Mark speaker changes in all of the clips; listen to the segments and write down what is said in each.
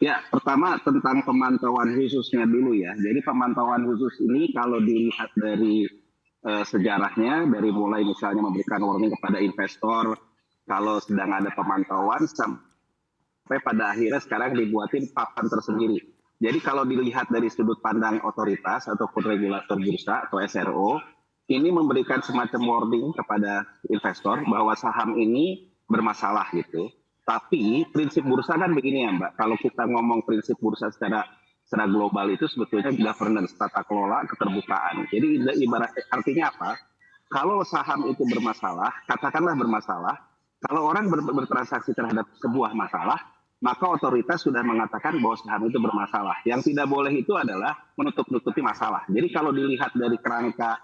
Speaker 1: Ya, pertama tentang pemantauan khususnya dulu ya. Jadi pemantauan khusus ini kalau dilihat dari sejarahnya, dari mulai misalnya memberikan warning kepada investor kalau sedang ada pemantauan sampai pada akhirnya sekarang dibuatin papan tersendiri. Jadi kalau dilihat dari sudut pandang otoritas ataupun regulator bursa atau SRO, ini memberikan semacam warning kepada investor bahwa saham ini bermasalah gitu. Tapi prinsip bursa kan begini ya Mbak, kalau kita ngomong prinsip bursa secara global itu sebetulnya governance, tata kelola, keterbukaan. Jadi ibarat artinya apa? Kalau saham itu bermasalah, katakanlah bermasalah, kalau orang bertransaksi terhadap sebuah masalah, maka otoritas sudah mengatakan bahwa saham itu bermasalah. Yang tidak boleh itu adalah menutup-nutupi masalah. Jadi kalau dilihat dari kerangka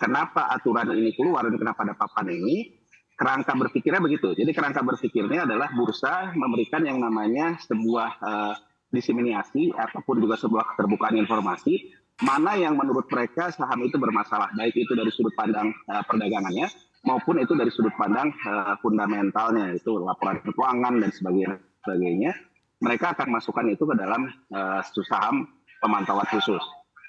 Speaker 1: kenapa aturan ini keluar dan kenapa ada papan ini, kerangka berpikirnya begitu. Jadi kerangka berpikirnya adalah bursa memberikan yang namanya sebuah diseminasi ataupun juga sebuah keterbukaan informasi mana yang menurut mereka saham itu bermasalah, baik itu dari sudut pandang perdagangannya maupun itu dari sudut pandang fundamentalnya, itu laporan keuangan dan sebagainya. Mereka akan masukkan itu ke dalam saham pemantauan khusus.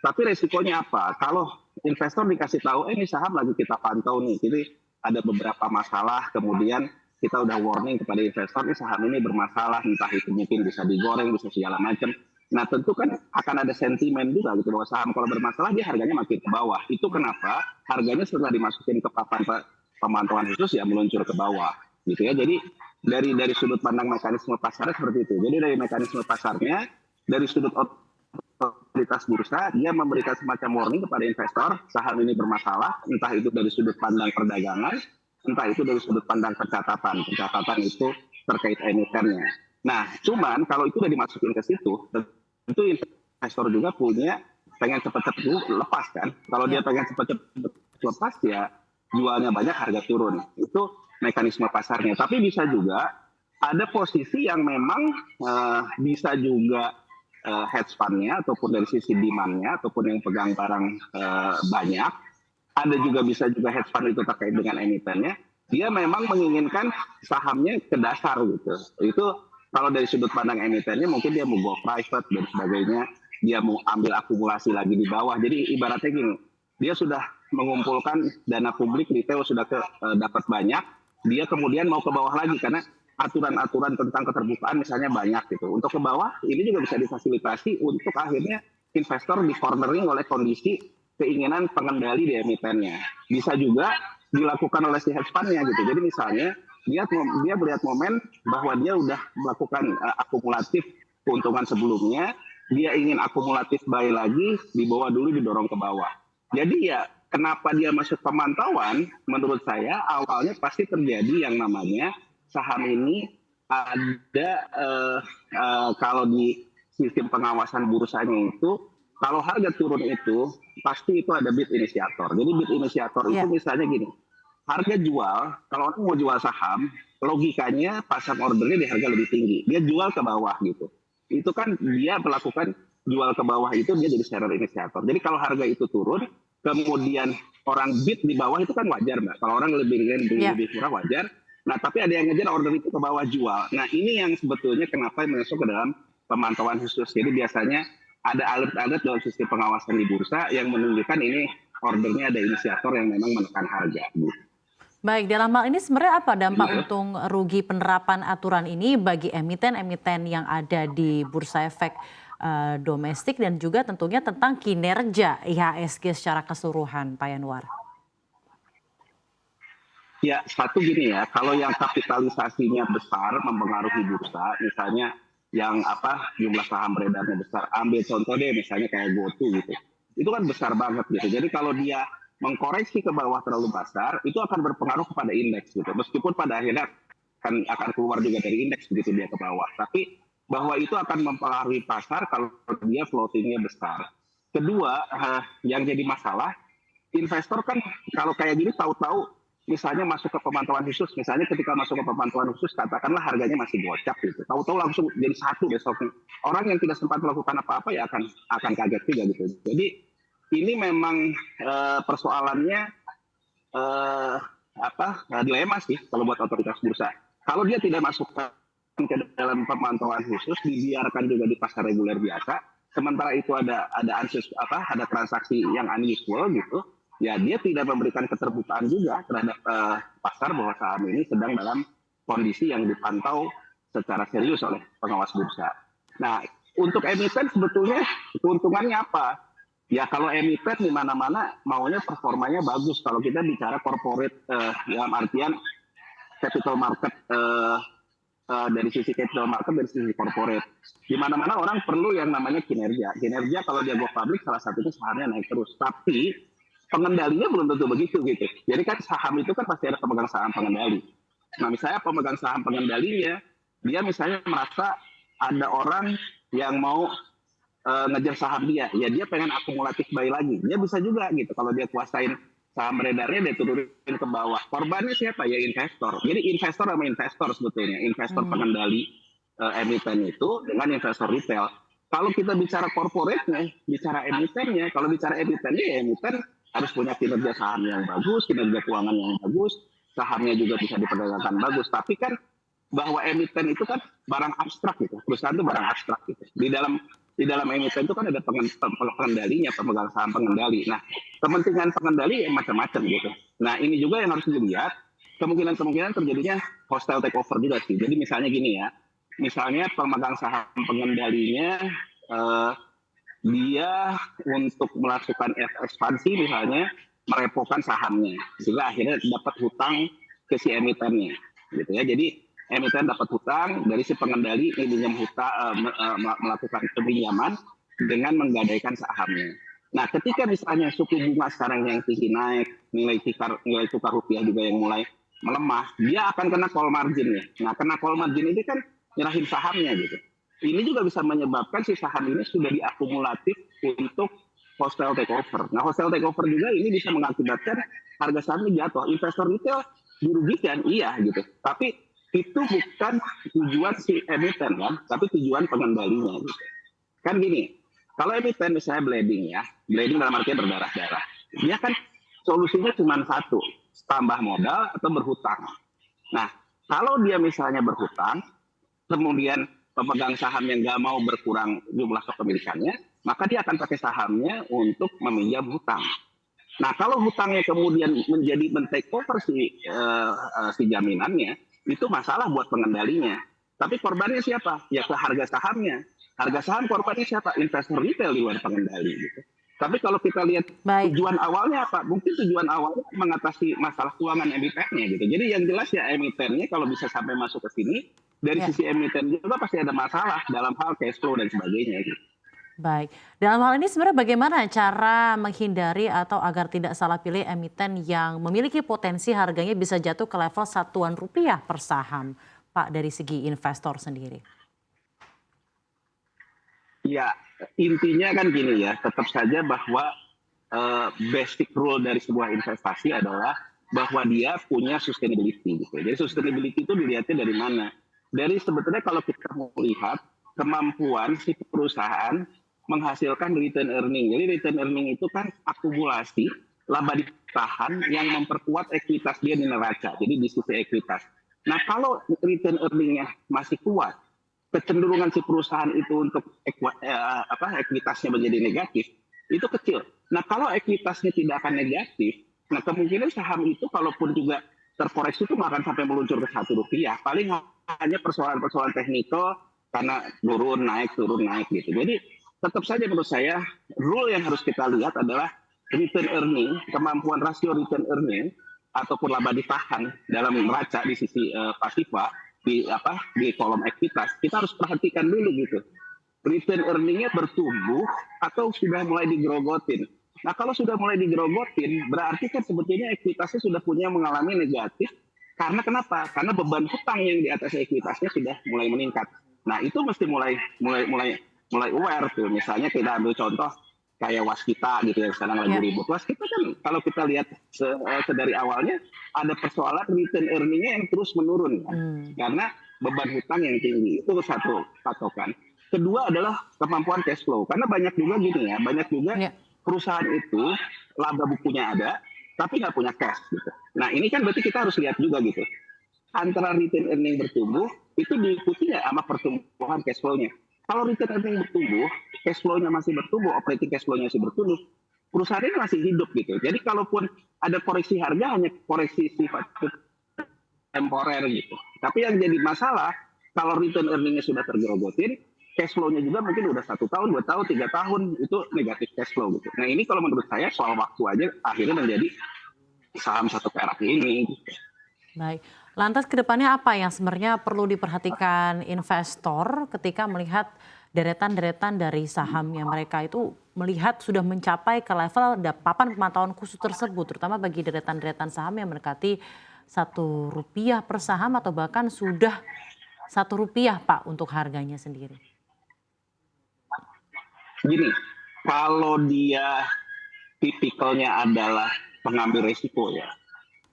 Speaker 1: Tapi resikonya apa? Kalau investor dikasih tahu, ini saham lagi kita pantau nih, jadi ada beberapa masalah, kemudian kita udah warning kepada investor, ini saham ini bermasalah, entah itu mungkin bisa digoreng, bisa segala macam. Nah tentu kan akan ada sentimen juga gitu bahwa saham kalau bermasalah dia harganya makin ke bawah. Itu kenapa harganya setelah dimasukin ke papan pemantauan khusus ya meluncur ke bawah gitu ya. Jadi dari sudut pandang mekanisme pasarnya seperti itu. Jadi dari mekanisme pasarnya, dari sudut otoritas bursa, dia memberikan semacam warning kepada investor, saham ini bermasalah, entah itu dari sudut pandang perdagangan, entah itu dari sudut pandang pencatatan. Pencatatan itu terkait emitennya. Nah, cuman kalau itu udah dimasukin ke situ, tentu investor juga punya pengen cepat-cepat lepas kan. Kalau dia
Speaker 2: Ya.
Speaker 1: pengen cepat-cepat lepas ya jualnya banyak, harga turun. Itu mekanisme pasarnya. Tapi bisa juga ada posisi yang memang bisa juga hedge fund-nya ataupun dari sisi demand-nya ataupun yang pegang barang banyak. Ada juga bisa juga hedge fund itu terkait dengan emitennya. Dia memang menginginkan sahamnya ke dasar gitu. Itu kalau dari sudut pandang emitennya mungkin dia mau go private dan sebagainya. Dia mau ambil akumulasi lagi di bawah. Jadi ibaratnya gini, dia sudah mengumpulkan dana publik retail sudah dapat banyak, dia kemudian mau ke bawah lagi karena aturan-aturan tentang keterbukaan misalnya banyak gitu. Untuk ke bawah ini juga bisa difasilitasi untuk akhirnya investor di cornering oleh kondisi keinginan pengendali di emitennya. Bisa juga dilakukan oleh si hedge fund-nya gitu. Jadi misalnya dia melihat momen bahwa dia udah melakukan akumulatif keuntungan sebelumnya, dia ingin akumulatif buy lagi, dibawa dulu didorong ke bawah. Jadi ya kenapa dia masuk pemantauan, menurut saya awalnya pasti terjadi yang namanya saham ini ada kalau di sistem pengawasan bursanya itu, kalau harga turun itu pasti itu ada bid inisiator. Jadi bid inisiator itu
Speaker 2: Ya.
Speaker 1: misalnya gini, harga jual, kalau orang mau jual saham, logikanya pasang ordernya di harga lebih tinggi. Dia jual ke bawah gitu. Itu kan dia melakukan jual ke bawah itu dia jadi seller inisiator. Jadi kalau harga itu turun, kemudian orang bid di bawah itu kan wajar Mbak. Kalau orang lebih
Speaker 2: Ya.
Speaker 1: lebih murah wajar. Nah tapi ada yang ngejar order itu ke bawah jual. Nah ini yang sebetulnya kenapa masuk ke dalam pemantauan khusus. Jadi biasanya ada alert-alert dalam sistem pengawasan di bursa yang menunjukkan ini ordernya ada inisiator yang memang menekan harga. Gitu.
Speaker 2: Baik, dalam hal ini sebenarnya apa dampak
Speaker 1: Gitu.
Speaker 2: untung rugi penerapan aturan ini bagi emiten-emiten yang ada di bursa efek domestik dan juga tentunya tentang kinerja IHSG secara keseluruhan, Pak Yanwar?
Speaker 1: Ya, satu gini ya, kalau yang kapitalisasinya besar mempengaruhi bursa, misalnya yang apa jumlah saham beredarnya besar, ambil contoh deh misalnya kayak GoTo gitu, itu kan besar banget gitu. Jadi kalau dia mengkoreksi ke bawah terlalu besar, itu akan berpengaruh kepada indeks gitu. Meskipun pada akhirnya akan keluar juga dari indeks begitu dia ke bawah. Tapi bahwa itu akan mempengaruhi pasar kalau dia floatingnya besar. Kedua, yang jadi masalah, investor kan kalau kayak gini tahu-tahu misalnya masuk ke pemantauan khusus, misalnya ketika masuk ke pemantauan khusus, katakanlah harganya masih gocap gitu. Tahu-tahu langsung jadi satu besoknya. Orang yang tidak sempat melakukan apa-apa ya akan kaget juga gitu. Jadi ini memang persoalannya dilema sih kalau buat otoritas bursa. Kalau dia tidak masuk ke ke dalam pemantauan khusus, dibiarkan juga di pasar reguler biasa. Sementara itu ada transaksi yang unusual gitu, ya dia tidak memberikan keterbukaan juga terhadap pasar bahwa saham ini sedang dalam kondisi yang dipantau secara serius oleh pengawas bursa. Nah, untuk emiten sebetulnya keuntungannya apa? Ya kalau emiten di mana-mana maunya performanya bagus. Kalau kita bicara corporate dalam artian capital market dari sisi capital market, dari sisi corporate. Di mana-mana orang perlu yang namanya kinerja. Kinerja kalau dia go public salah satunya sahamnya naik terus. Tapi pengendalinya belum tentu begitu gitu. Jadi kan saham itu kan pasti ada pemegang saham pengendali. Nah misalnya pemegang saham pengendalinya, dia misalnya merasa ada orang yang mau ngejar saham dia, ya dia pengen akumulatif buy lagi. Dia bisa juga gitu kalau dia kuasain saham beredarnya, dia turunin ke bawah. Korbannya siapa? Ya investor. Jadi investor sama investor sebetulnya. Investor pengendali emiten itu dengan investor retail. Kalau kita bicara corporate-nya, bicara emitennya, kalau bicara emitennya ya emiten harus punya kinerja saham yang bagus, kinerja keuangan yang bagus, sahamnya juga bisa diperdagangkan bagus. Tapi kan bahwa emiten itu kan barang abstrak gitu. Perusahaan itu barang abstrak gitu. Di dalam emiten itu kan ada pengendalinya, pemegang saham pengendali. Nah, kepentingan pengendali yang macam-macam gitu. Nah, ini juga yang harus dilihat. Kemungkinan terjadinya hostile takeover juga sih. Jadi misalnya gini ya, misalnya pemegang saham pengendalinya dia untuk melakukan ekspansi misalnya merepokan sahamnya, sehingga akhirnya dapat hutang ke si emitennya, gitu ya. Jadi emiten dapat hutang dari si pengendali melakukan peminjaman dengan menggadaikan sahamnya. Nah, ketika misalnya suku bunga sekarang yang tinggi naik, nilai tukar rupiah juga yang mulai melemah, dia akan kena call margin ya. Nah, kena call margin ini kan nyerahin sahamnya gitu. Ini juga bisa menyebabkan si saham ini sudah diakumulatif untuk hostile takeover. Nah, hostile takeover juga ini bisa mengakibatkan harga sahamnya jatuh. Investor retail dirugikan, iya gitu. Tapi itu bukan tujuan si emiten kan, tapi tujuan pengendalinya gitu. Kan gini, kalau emiten misalnya bleeding ya, bleeding dalam artinya berdarah-darah, dia kan solusinya cuma satu, tambah modal atau berhutang. Nah, kalau dia misalnya berhutang, kemudian pemegang saham yang nggak mau berkurang jumlah kepemilikannya, maka dia akan pakai sahamnya untuk meminjam hutang. Nah, kalau hutangnya kemudian menjadi men-take over si jaminannya, itu masalah buat pengendalinya. Tapi korbannya siapa? Ya ke harga sahamnya. Harga saham korbannya siapa? Investor retail di luar pengendali gitu. Tapi kalau kita lihat tujuan awalnya apa? Mungkin tujuan awalnya mengatasi masalah keuangan emitennya gitu. Jadi yang jelas ya emitennya kalau bisa sampai masuk ke sini, dari sisi emiten juga pasti ada masalah dalam hal cash flow dan sebagainya gitu.
Speaker 2: Baik, dalam hal ini sebenarnya bagaimana cara menghindari atau agar tidak salah pilih emiten yang memiliki potensi harganya bisa jatuh ke level satuan rupiah per saham, Pak, dari segi investor sendiri?
Speaker 1: Ya, intinya kan gini ya, tetap saja bahwa basic rule dari sebuah investasi adalah bahwa dia punya sustainability gitu. Jadi sustainability itu dilihatnya dari mana? Dari sebetulnya kalau kita mau lihat kemampuan si perusahaan menghasilkan return earning. Jadi return earning itu kan akumulasi laba ditahan yang memperkuat ekuitas dia di neraca. Jadi di sisi ekuitas. Nah kalau return earningnya masih kuat, kecenderungan si perusahaan itu untuk ekuitasnya menjadi negatif, itu kecil. Nah kalau ekuitasnya tidak akan negatif, nah kemungkinan saham itu kalaupun juga terkoreksi itu nggak akan sampai meluncur ke Rp1. Paling hanya persoalan-persoalan teknikal karena turun naik gitu. Jadi tetap saja menurut saya rule yang harus kita lihat adalah return earning, kemampuan rasio return earning ataupun laba ditahan dalam neraca di sisi pasifa di kolom ekuitas. Kita harus perhatikan dulu gitu. Return earningnya bertumbuh atau sudah mulai digerogotin. Nah kalau sudah mulai digerogotin berarti kan sebetulnya ekuitasnya sudah mengalami negatif. Karena kenapa? Karena beban hutang yang di atas ekuitasnya sudah mulai meningkat. Nah itu mesti mulai aware tuh. Misalnya kita ambil contoh kayak Waskita gitu yang sekarang lagi ribut. Waskita kan kalau kita lihat dari awalnya ada persoalan return earningnya yang terus menurun kan? Karena beban hutang yang tinggi. Itu satu patokan. Kedua adalah kemampuan cash flow. Karena banyak juga gini ya, banyak juga perusahaan itu laba bukunya ada, tapi nggak punya cash gitu. Nah ini kan berarti kita harus lihat juga gitu. antara return earning bertumbuh itu diikuti nggak sama pertumbuhan cash flow-nya. Kalau return earning bertumbuh, cash flow-nya masih bertumbuh, operating cash flow-nya masih bertumbuh, perusahaan ini masih hidup gitu. Jadi kalaupun ada koreksi harga, hanya koreksi sifat temporer gitu. Tapi yang jadi masalah, kalau return earning-nya sudah tergerogotin, cash flow-nya juga mungkin udah 1 tahun, 2 tahun, 3 tahun, itu negatif cash flow gitu. Nah ini kalau menurut saya soal waktu aja akhirnya menjadi saham satu perak ini. Gitu.
Speaker 2: Baik, lantas ke depannya apa yang sebenarnya perlu diperhatikan investor ketika melihat deretan-deretan dari saham yang mereka itu melihat sudah mencapai ke level papan pemantauan khusus tersebut, terutama bagi deretan-deretan saham yang mendekati Rp1 per saham atau bahkan sudah Rp1 Pak untuk harganya sendiri.
Speaker 1: Gini, kalau dia tipikalnya adalah pengambil resiko ya,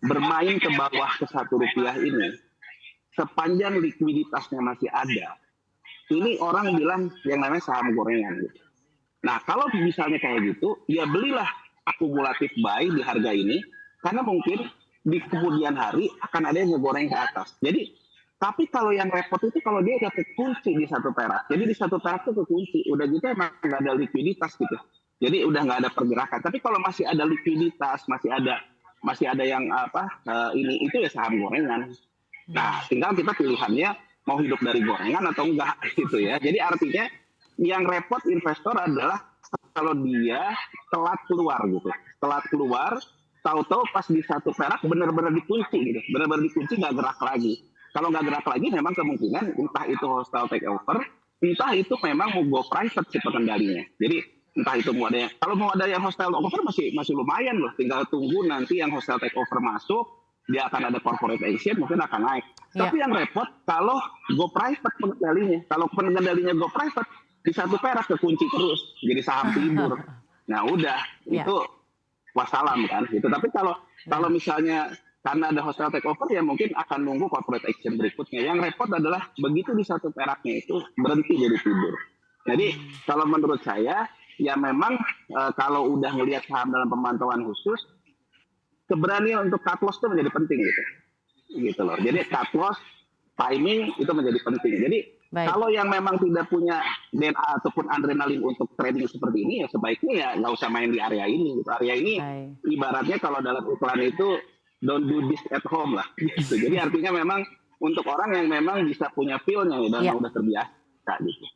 Speaker 1: bermain ke bawah ke Rp1 ini, sepanjang likuiditasnya masih ada, ini orang bilang yang namanya saham gorengan gitu. Nah kalau misalnya kayak gitu, ya belilah akumulatif buy di harga ini, karena mungkin di kemudian hari akan ada yang ngegoreng ke atas. Jadi, tapi kalau yang repot itu kalau dia udah kekunci di 1 perak. Jadi di 1 perak itu kekunci, udah gitu emang nggak ada likuiditas gitu. Jadi udah nggak ada pergerakan. Tapi kalau masih ada likuiditas, masih ada yang ini itu ya saham gorengan. Nah, tinggal kita pilihannya mau hidup dari gorengan atau enggak gitu ya. Jadi artinya yang repot investor adalah kalau dia telat keluar gitu. Telat keluar, tahu-tahu pas di 1 perak benar-benar dikunci gitu. Benar-benar dikunci nggak gerak lagi. Kalau nggak gerak lagi memang kemungkinan entah itu hostile takeover, entah itu memang mau go private si pengendalinya. Jadi entah itu mau ada yang, kalau mau ada yang hostile takeover masih lumayan loh. Tinggal tunggu nanti yang hostile takeover masuk, dia akan ada corporate action, mungkin akan naik.
Speaker 2: Ya.
Speaker 1: Tapi yang repot kalau go private pengendalinya. Kalau pengendalinya go private, di 1 perak kekunci terus, jadi saham tidur. Nah udah,
Speaker 2: Ya.
Speaker 1: itu wassalam kan gitu. Tapi kalau misalnya karena ada hostile takeover ya mungkin akan nunggu corporate action berikutnya. Yang repot adalah begitu di 1 peraknya itu berhenti jadi tidur. Jadi kalau menurut saya ya memang kalau udah ngelihat saham dalam pemantauan khusus, keberanian untuk cut loss itu menjadi penting gitu loh. Jadi cut loss, timing itu menjadi penting. Jadi kalau yang memang tidak punya DNA ataupun adrenalin untuk trading seperti ini ya sebaiknya ya nggak usah main di area ini. Area ini ibaratnya kalau dalam iklan itu don't do this at home lah. Gitu. Jadi artinya memang untuk orang yang memang bisa punya feel-nya dan udah terbiasa gitu.